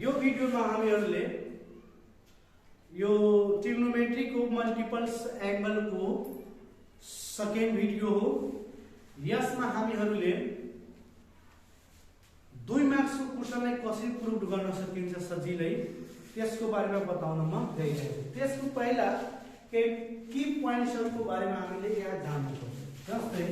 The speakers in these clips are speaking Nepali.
यो भिडियोमा हामीहरूले यो ट्रिग्नोमेट्रीको मल्टिपल्स एंगलको सेकेन्ड भिडियो हो। यसमा हामीहरूले 2 मार्क्सको क्वेशनलाई कसरी प्रुभ गर्न सकिन्छ सजिलै त्यसको बारेमा बताउन म गइरहेको छु। त्यसको पहिला केही की पोइन्ट्सहरुको बारेमा हामीले यहाँ जान्नुपर्छ। जस्तै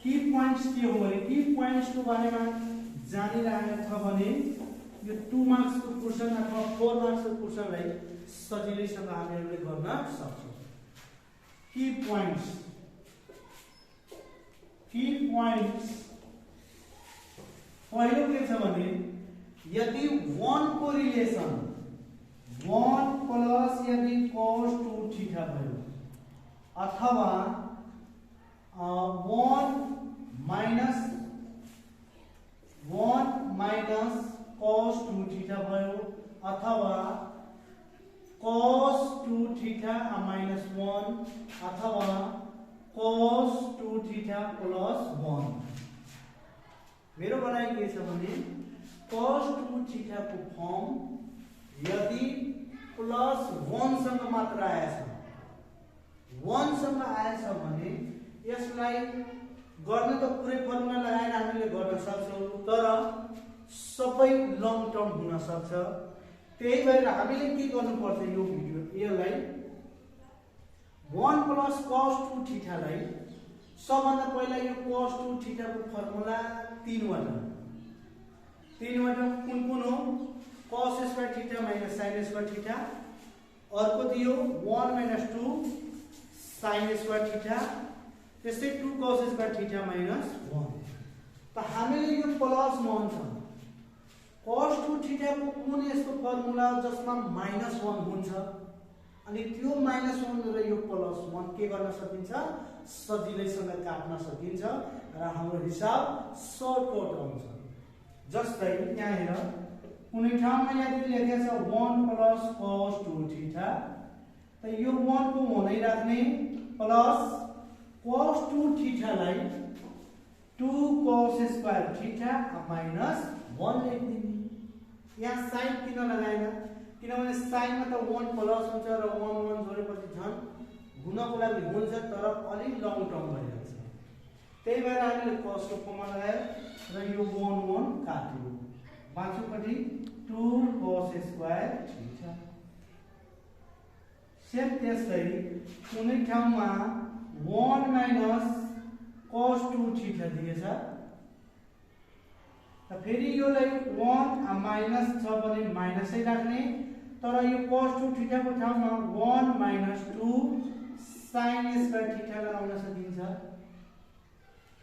की पोइन्ट्स के हो भने की पोइन्ट्सको बारेमा जानिरहेको छ भने यो 2 मार्क्सको क्वेशन अथवा 4 मार्क्सको क्वेशनलाई सजिलैसँग हामीहरूले गर्न सक्छौं। की पोइन्ट्स पहिलो के छ भने यदि 1 को रिलेसन 1 प्लस यदि cos 2 थीटा भयो अथवा 1 माइनस cos 2 थीटा भयो अथवा cos 2 थीटा माइनस 1 अथवा cos 2 थीटा प्लस 1। मेरो भनाइ के छ भने cos 2 थीटा को फर्म यदि प्लस 1 सँग मात्र आएछ 1 सँग आएछ भने यसलाई गर्न त पुरै फर्मुला लगाएर हामीले गर्न सक्छौं, तर सबै लङ टर्म हुन सक्छ। त्यही भएर हामीले के गर्नुपर्छ यो यसलाई 1 प्लस cos 2 थीटा लाई सबभन्दा पहिला यो cos 2 थीटा को फर्मुला 3 वटा कुन हो cos square theta minus sin square theta, अर्को दियो 1 माइनस 2 sin स्क्वायर थीटा, त्यसै 2 cos स्क्वायर थीटा माइनस 1। त हामीले यो प्लस 1 छ cos 2 थीटा को कुन यसको फर्मुला जसमा माइनस 1 हुन्छ अनि त्यो माइनस 1 र यो प्लस 1 के गर्न सकिन्छ सजिलैसँग काट्न सकिन्छ र हाम्रो हिसाब सर्टकट आउँछ। जस्तै यहाँ हेर कुनै ठाउँमा यदि लेखेको छ 1 प्लस cos 2 थीटा त यो 1 को वनै राख्ने plus cos 2 theta lie 2 cos square theta minus 1 लेख्दिने। यहाँ साइन किन लगाएन किनभने साइनमा त 1 प्लस हुन्छ र 1 1 जोडेपछि झन् गुणको लागि हुन्छ तर अलि लङ टर्म भइरहेछ। त्यही भएर हामीले cos को फर्ममा लगायो र यो 1 1 काट्यो, बाँचोपट्टि 2 cos स्क्वायर थीटा। सेम त्यस्तै कुनै ठाउँमा 1 माइनस cos 2 थीटा दिएछ त फेरि योलाई 1 माइनस छ भने माइनसै राख्ने, तर यो cos 2 थीटा को ठाउँमा 1 माइनस 2 sin स्क्वायर थीटा लगाउन सकिन्छ।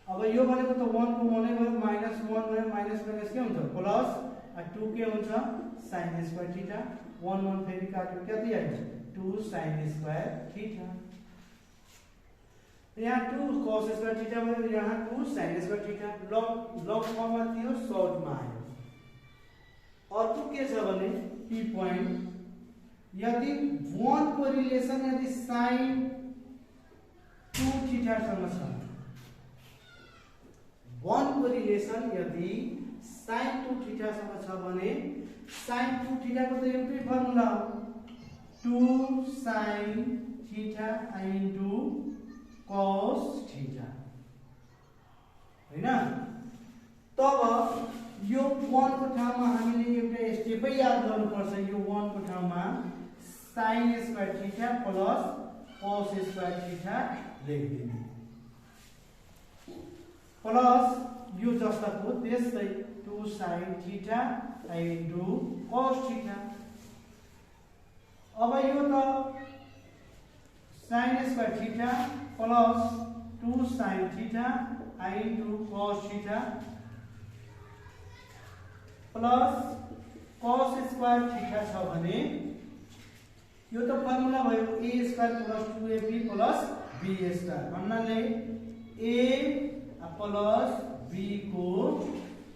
अब यो भनेको त 1 को 1 भयो माइनस 1 भयो माइनस माइनस के हुन्छ प्लस 2 के हुन्छ sin स्क्वायर थीटा 1 1 फेरि काट्यो कति आयो 2 sin स्क्वायर थीटा। यहाँ 2 cos स्क्वायर थीटा भयो, यहाँ 2 sin स्क्वायर थीटा लङ फर्ममा थियो सर्टमा आयो। अर्को के छ भने की पोइन्ट यदि 1 को रिलेसन यदि sin 2 थीटा सँग छ 1 को रिलेसन यदि sin 2 थीटा सँग छ भने sin 2 थीटा को त एउटै फर्मुला हो 2 sin theta into cos theta हैन। तब यो 1 को ठाउँमा हामीले एउटा स्टेपै याद गर्नुपर्छ। यो 1 को ठाउँमा sin square theta plus cos square theta लेखिदिने प्लस यो जस्ताको त्यस्तै 2 sin theta into cos theta. अब यो त sin square theta plus 2 sin theta into cos theta plus cos square theta छ भने यो त फर्मुला भयो a square plus 2ab plus b square भन्नाले a प्लस b को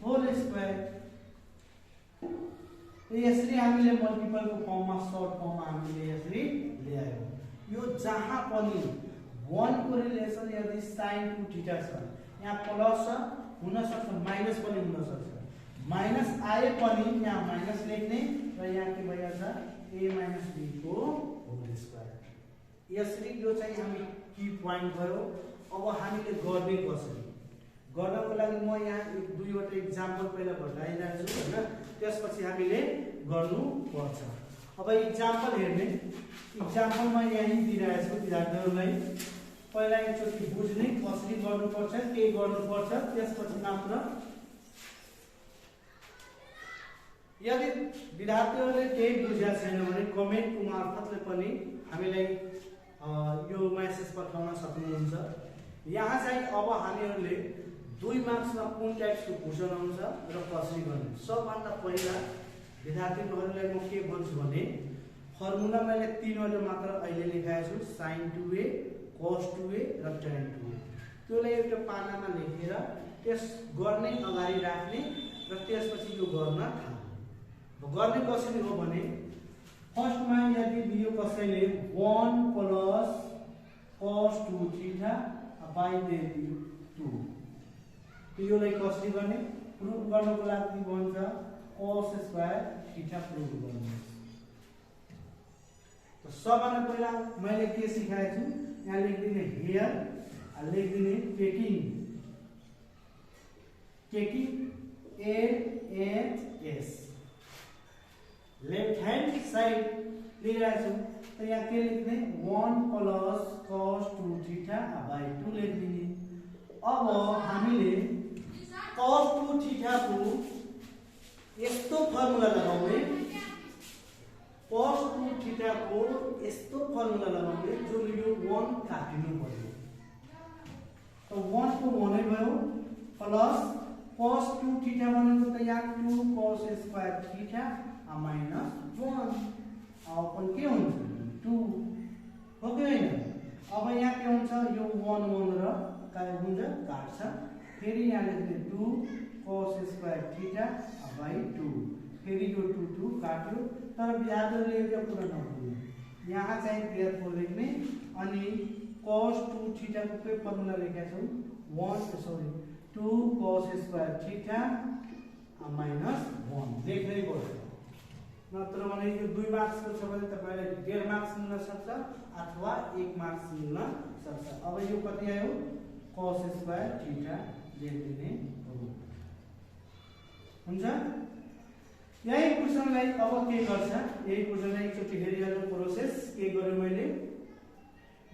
होल स्क्वायर। यसरी हामीले मल्टिपल को फर्ममा सर्ट फर्ममा हामीले यसरी ल्यायौं। यो जहाँ पनि 1 को रिलेसन यदि sin 2 थीटा छ यहाँ प्लस छ हुन सक्छ माइनस पनि हुन सक्छ माइनस आए पनि यहाँ माइनस लेख्ने र यहाँ के भइहाल्छ a माइनस b को होल स्क्वायर। यसरी यो चाहिँ हामी की पोइन्ट भयो। अब हामीले गर्ने कसरी गर्नको लागि म यहाँ एक दुईवटा इक्जाम्पल पहिला बताइरहेको छु हैन, त्यसपछि हामीले गर्नु पर्छ। अब इक्जाम्पल हेर्ने, इक्जाम्पलमा यही दिइरहेको छु विद्यार्थीहरूलाई। पहिला एकचोटि बुझ्ने कसरी गर्नुपर्छ के गर्नुपर्छ, त्यसपछि मात्र। यदि विद्यार्थीहरूले केही बुझेको छैन भने कमेन्टको मार्फतले पनि हामीलाई यो मेसेज पठाउन सक्नुहुन्छ। यहाँ चाहिँ अब हामीहरूले 2 मार्क्समा कुन टाइप्सको क्वेसन आउँछ र कसरी गर्ने। सबभन्दा पहिला विद्यार्थीहरूलाई म के भन्छु भने फर्मुला मैले 3वटा मात्र अहिले लेखाएको छु, sin 2a cos 2a र tan 2a। त्यसलाई एउटा पानामा लेखेर त्यस गर्ने अगाडि राख्ने र त्यसपछि यो गर्न थाल्ने। गर्ने कसरी हो भने फर्स्टमा यदि दियो कसैले 1 प्लस cos 2 थीटा बाइ 2, योलाई कसरी गर्ने प्रुफ गर्नको लागि भन्छ cos स्क्वायर थीटा प्रुफ गर्नु। त सबभन्दा पहिला मैले के सिकाएको छु, यहाँ लेख्दिने हियर, लेख्दिने taking LHS left hand side लिइरहेको छु। त यहाँ के लेख्ने 1 प्लस cos 2 थीटा बाइ 2 लेख्दिने। अब हामीले cos 2 थीटा को यस्तो फर्मुला लगाउने, cos 2 थीटा को यस्तो फर्मुला लगाउने जो यो 1 काटिनु पर्यो। त 1 को भने भयो प्लस cos 2 थीटा भनेको त यहाँ 2 cos square theta minus 1 upon के हुन्छ 2 हो कि हैन। अब यहाँ के हुन्छ यो 1 1 र काय हुन्छ काट्छ, फेरि यहाँ लेख्ने 2 cos स्क्वायर थीटा बाइ 2, फेरि यो 2 2 काट्यो। तर विद्यार्थीहरूले एउटा कुरा नभुल्नु, यहाँ चाहिँ केयरफुल लेख्ने। अनि cos 2 थीटा को के फर्मुला लेखेको छौ 2 cos स्क्वायर थीटा माइनस 1 लेख्नै पर्छ। नत्र भने यो 2 मार्क्सको छ भने तपाईलाई 1.5 मार्क्स मिल्न सक्छ अथवा 1 मार्क्स मिल्न सक्छ। अब यो कति आयो cos स्क्वायर थीटा लेख्दिने हो। हुन्छ। यही क्वेशनलाई अब के गर्छ, यही क्वेशनलाई एकचोटि हेरिहाल्नु प्रोसेस के गर्यो मैले।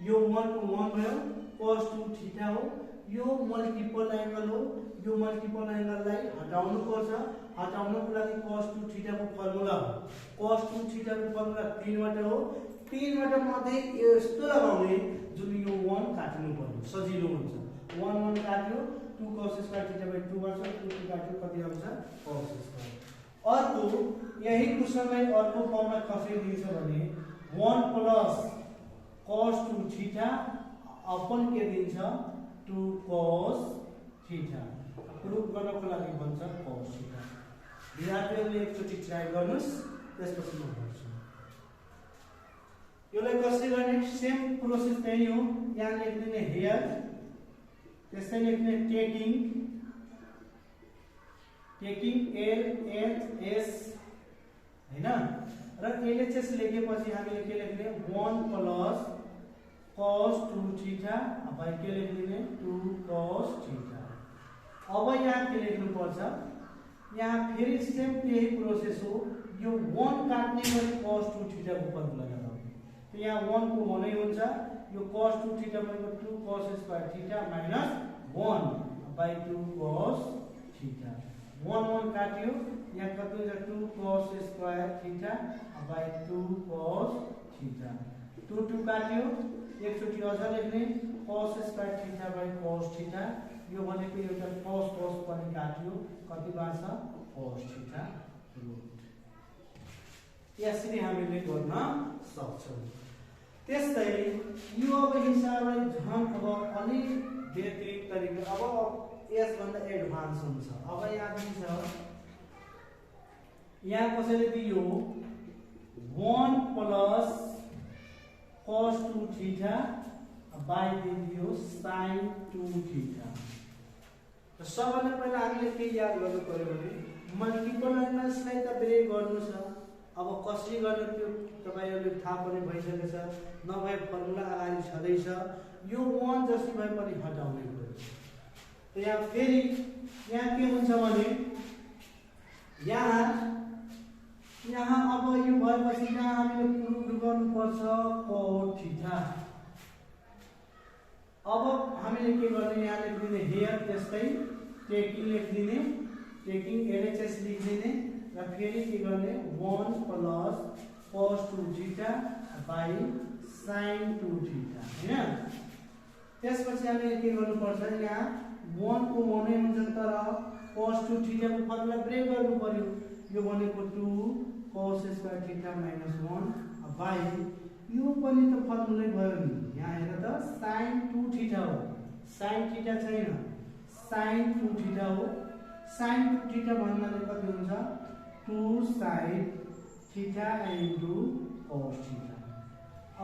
यो 1 को 1 भयो, cos 2 थीटा हो, यो मल्टिपल एंगल हो, यो मल्टिपल एंगललाई हटाउनु पर्छ। हटाउनको लागि cos 2 थीटा को फर्मुला हो, cos 2 थीटा को फर्मुला 3 वटा हो। 3 वटा मध्ये यस्तो लगाउने जुन यो 1 काट्नु पर्यो, सजिलो हुन्छ। 1 1 काट्यो 2 cos स्क्वायर थीटा बाइ 2 बन्छ, 2 2 काट्यो कति आउँछ cos स्क्वायर। अर्को यही क्वेशनलाई अर्को फर्ममा कसरी दिन्छ भने 1 प्लस cos 2 थीटा अपन के दिन्छ 2 cos थीटा। प्रुफ गर्नको लागि भन्छ cos थीटा। विद्यार्थीहरूले एकचोटि ट्राई गर्नुस्, त्यसपछि म भन्छु। योलाई कसरी गर्ने सेम प्रोसेस त्यही हो। यहाँ लेख्दिने हियर, त्यसै लेख्ने टेकिङ LHS हैन, र LHS लेखेपछि हामीले के लेख्ने 1 प्लस cos 2 थीटा बाइ के लेख्दिने 2 cos थीटा। अब यहाँ के लेख्नु पर्छ, यहाँ फेरि सेम यही प्रोसेस हो। यो 1 काट्ने गरी cos 2 थीटा को फर्मुला लगाउने। त यहाँ 1 को 1 नै हुन्छ, यो cos 2 थीटा भनेको 2 cos square theta minus 1 by 2 cos theta. 1 1 काट्यो, यहाँ कति हुन्छ 2 cos square theta by 2 cos theta. 2 2 काट्यो, एकचोटि अझ लेख्ने cos square theta by cos theta. यो भनेको एउटा cos cos पनि काट्यो, कति बाँच्छ cos थीटा रुट। यसरी हामीले गर्न सक्छौं। त्यस्तै यो अब हिसाबलाई झन् अब अलि व्यतिरिक्त तरिका, अब यसभन्दा एडभान्स हुन्छ। अब यहाँ दिन्छ, यहाँ कसैले दियो 1 प्लस cos 2 थीटा बाइ दियो sin 2 थीटा। त सबभन्दा पहिला हामीले के याद गर्नु पर्यो भने मल्टिपल लाइन्सलाई त ब्रेक गर्नु छ। अब कसरी गर्ने त्यो तपाईहरुले थाहा पनि भइसकेछ, नभए फर्मुला अगाडि छदैछ। यो 1 जति भए पनि हटाउने पर्यो। त यहाँ फेरि यहाँ के हुन्छ भने यहाँ अब यो भएपछि यहाँ हामीले प्रुभ गर्नुपर्छ cos थीटा। अब हामीले के गर्ने, यहाँ लेख्दिने हियर, त्यस्तै टेकिङ लेख्दिने, टेकिङ एलएचएस लेख्दिने र फेरि के गर्ने 1 plus cos 2 theta by sin 2 theta हैन। त्यसपछि हामीले के गर्नुपर्छ, यहाँ 1 को 1 नै हुन्छ, तर cos 2 थीटा को फर्मुला ब्रेक गर्नु पर्यो। यो भनेको 2 cos square theta minus 1 by यो पनि त फर्मुलै भयो नि। यहाँ हेर त sin 2 थीटा हो, sin थीटा छैन, sin 2 थीटा हो। sin 2 थीटा भन्नाले कति हुन्छ 2 sin theta into cos theta.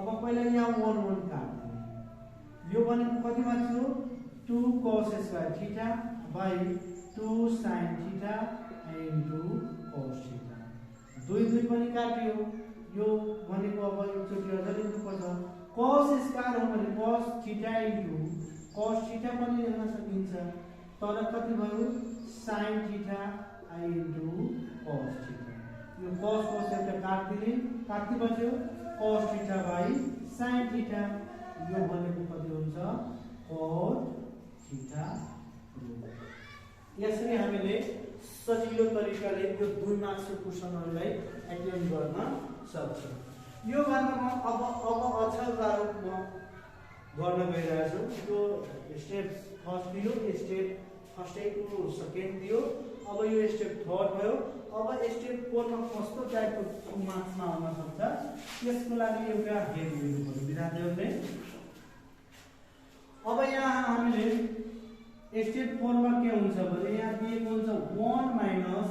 अब पहिला यहाँ 1 1 काट्नु, यो भनेको कति भयो 2 cos square theta by 2 sin theta into cos theta. 2 2 पनि काट्यो, यो भनेको अब एकचोटि अझ लेख्नुपर्छ cos स्क्वायर हो भने cos theta into cos theta पनि लेख्न सकिन्छ, तर कति भयो sin theta into cos theta. यो cos cos एउटा काट्दिने, कति बच्यो cos theta by sin theta. यो भनेको कति हुन्छ cos थीटा। यसरी हामीले सजिलो तरिकाले यो 2 मार्क्सको क्वेशनहरुलाई एटेम्प्ट गर्न सक्छौं। यो भन्दा म अब अक्षर प्रारूप म गर्न गइरहेछु। यो स्टेप फर्स्ट दियो, स्टेप फर्स्टको सेकेन्ड दियो, अब यो स्टेप थर्ड भयो। अब स्टेप 4 मा कस्तो टाइपको मार्क्समा आउन सक्छ यसको लागि एउटा हेड दिनु पर्यो विद्यार्थीहरुले। अब यहाँ हामीले स्टेप 4 मा के हुन्छ भने यहाँ दिएको हुन्छ 1 माइनस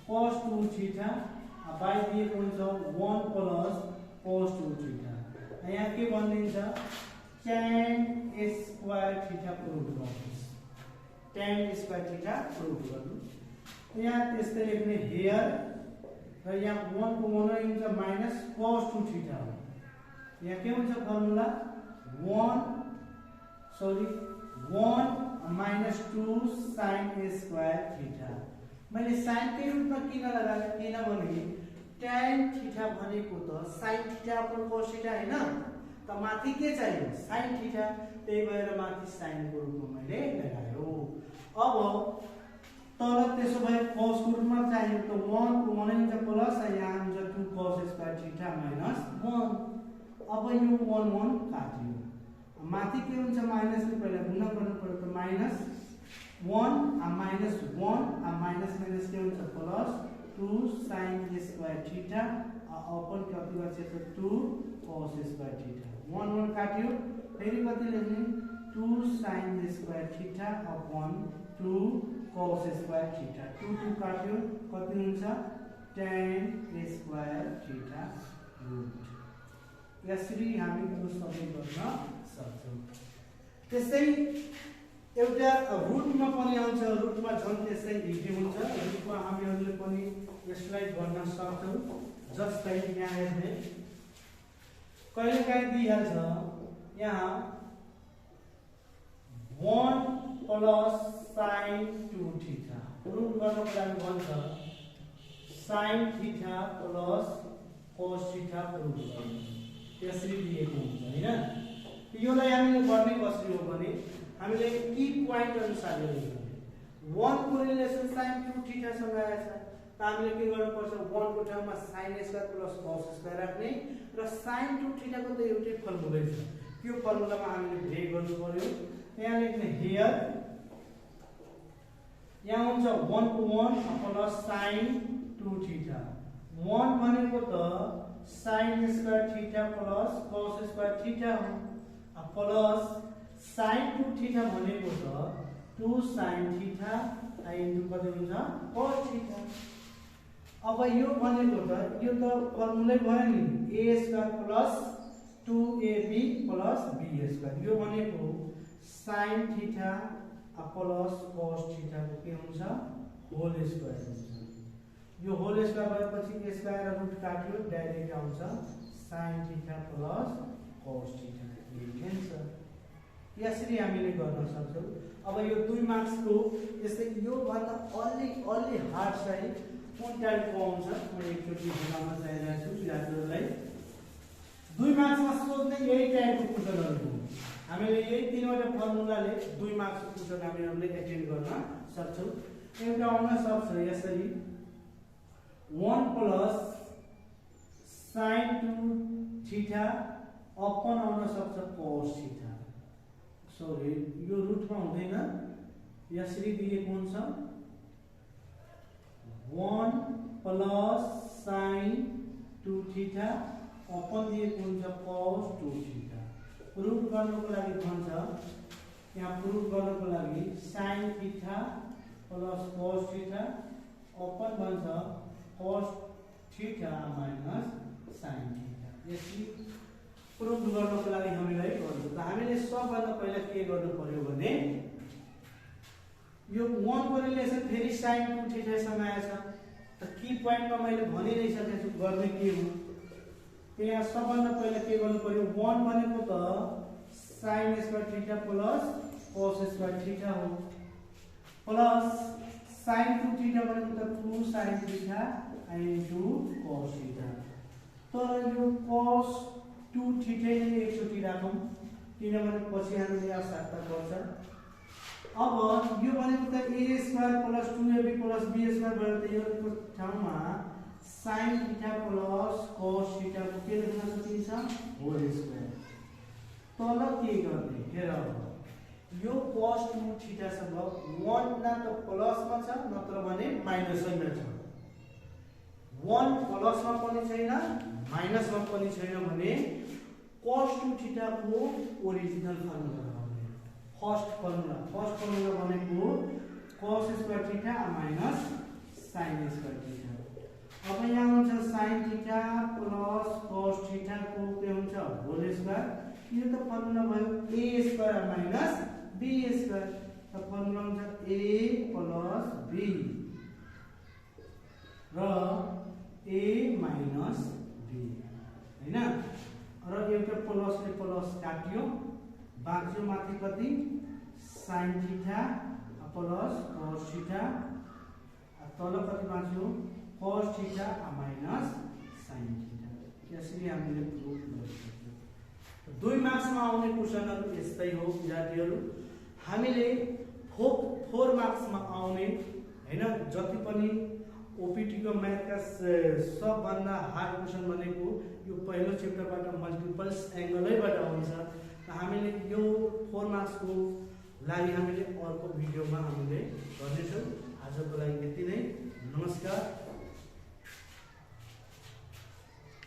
cos 2 थीटा बाइ दिएको हुन्छ 1 प्लस cos 2 थीटा। यहाँ के भनिन्छ tan स्क्वायर थीटा प्रुभ गर्नुस्, tan स्क्वायर थीटा प्रुभ गर्नु। यहाँ त्यस्तै लेख्ने हियर र यहाँ 1 को 1 हुन्छ माइनस cos 2 थीटा हो। यहाँ के हुन्छ formula 1 minus 2 sin square theta. मैले sin के रूपमा किन लगाए, किनभने tan थीटा भनेको त sin theta upon cos theta हैन, त माथि के चाहियो sin थीटा, त्यही भएर माथि sin को रूपमा मैले लगायो। अब तर त्यसो भए cos को रूपमा चाहियो त 1 को 1 हुन्छ प्लस यहाँ हुन्छ 2 cos स्क्वायर थीटा माइनस 1। अब यो 1 1 काट्यो, माथि के हुन्छ माइनस ले पहिला गुणा गर्नु पर्यो, त माइनस 1 माइनस 1 माइनस माइनस के हुन्छ plus 2 sin square theta upon कति बच्यो 2 cos स्क्वायर थीटा। 1 1 काट्यो, फेरि कति लेख्ने 2 sin square theta upon 2 cos square theta. 2 2 काट्यो, कति हुन्छ tan स्क्वायर थीटा रूट। यसरी हामी यो सबै गर्न सक्छौं। त्यसै एउटा रुटमा पनि आउँछ, रुटमा झन् त्यसै इजी हुन्छ, रुटमा हामीहरूले पनि यसलाई गर्न सक्छौं। जस्तै यहाँ हेर्ने कहिलेकाहीँ दिइहाल्छ यहाँ 1 प्लस sin 2 थीटा रुट गर्नको लागि भन्छ sin theta plus cos theta root गर्नु, त्यसरी दिएको हुन्छ हैन। योलाई हामीले गर्ने कसरी हो भने हामीले की पोइन्ट अनुसार लेख्ने 1 को रिलेसन sin 2 थीटा सँग आएछ, त हामीले के गर्नुपर्छ 1 को ठाउँमा sin square plus cos square राख्ने र sin 2 थीटा को त एउटै फर्मुलै छ, त्यो फर्मुलामा हामीले ब्रेक गर्नु पर्यो। यहाँ लेख्ने हियर यहाँ हुन्छ 1 को 1 प्लस sin 2 थीटा। 1 भनेको त sin square theta plus cos square theta हो, प्लस sin 2 थीटा भनेको त 2 sin थीटा इन्टु कति हुन्छ cos थीटा। अब यो भनेको त यो त फर्मुलै भयो नि a square plus 2ab plus b square. यो भनेको sin theta plus cos theta को के हुन्छ होल स्क्वायर हुन्छ। यो होल स्क्वायर भएपछि स्क्वायर र रुट काट्यो डाइरेक्ट आउँछ sin theta plus cos theta यही आन्सर। यसरी हामीले गर्न सक्छौं। अब यो 2 मार्क्स को यस्तै यो भन्दा अलि हार्ड चाहिँ कुन टाइपको आउँछ म एकचोटी भन्न चाहेको छु विद्यार्थीहरुलाई। 2 मार्क्स मा सोध्ने यही टाइपको क्वेशनहरु हो। हामीले यही तीनवटा फर्मुलाले 2 मार्क्स को क्वेशन हामीले एटेन्ड गर्न सक्छौं। एउटा आउन सक्छ यसरी 1 प्लस sin 2 थीटा अपन आउन सक्छ cos थीटा। सरी यो रुटमा हुँदैन, यसरी दिएको हुन्छ 1 प्लस sin 2 थीटा अपन दिएको हुन्छ cos 2 थीटा। प्रुफ गर्नको लागि भन्छ यहाँ प्रुफ गर्नको लागि sin theta plus cos theta upon भन्छ cos theta minus sin theta. यसरी प्रुफ गर्नको लागि हामीलाई गर्नु त हामीले सबभन्दा पहिला के गर्नु पर्यो भने यो 1 को रिलेसन फेरि sin 2 थीटा सँग आएछ। त की प्वाइन्टमा मैले भनिरहेको छु गर्ने के हो त्यहाँ सबभन्दा पहिला के गर्नु पर्यो 1 भनेको त sin square theta plus cos square theta हो प्लस sin 2 थीटा भनेको त 2 sin theta into cos theta. तर यो cos 2 थीटा नै एकचोटी राखौं किनभने पछि हामीले आवश्यकता पर्छ। अब यो भनेको त a square plus 2ab plus b square भयो त यो ठाउँमा sin theta plus cos theta को के लेख्न सकिन्छ होल स्क्वायर। तल के गर्ने हेर यो cos 2 थीटा सँग 1 न त प्लस मा छ नत्र भने माइनस मा छ। 1 प्लस मा पनि छैन माइनस मा पनि छैन भने cos 2 थीटा को ओरिजिनल फर्मुला हो। फर्स्ट फर्मुला भनेको cos square theta minus sin square theta. अब यहाँ हुन्छ sin theta plus cos theta को के हुन्छ होल स्क्वायर। यो त फर्मुला भयो a square minus b square. त फर्मुला हुन्छ a प्लस b र a माइनस b हैन। र एउटा प्लसले प्लस काट्यो बाँच्यो माथि कति sin theta plus cos theta तल कति बाँच्यो cos theta minus sin theta. यसरी हामीले प्रुफ गर्न सक्छौं। 2 मार्क्स मा आउने क्वेशनहरु यस्तै हो विद्यार्थीहरु। हामीले 4 मार्क्स मा आउने हैन जति पनि ओपीटी को मैथ का सबभन्दा हार्ड क्वेशन भनेको यो पहिलो च्याप्टरबाट मल्टिपल्स एंगलैबाट आउँछ। हामीले यो 4 मार्क्स को लागि हामीले अर्को भिडियोमा हामीले गर्नेछौं। आजको लागि यति नै। नमस्कार।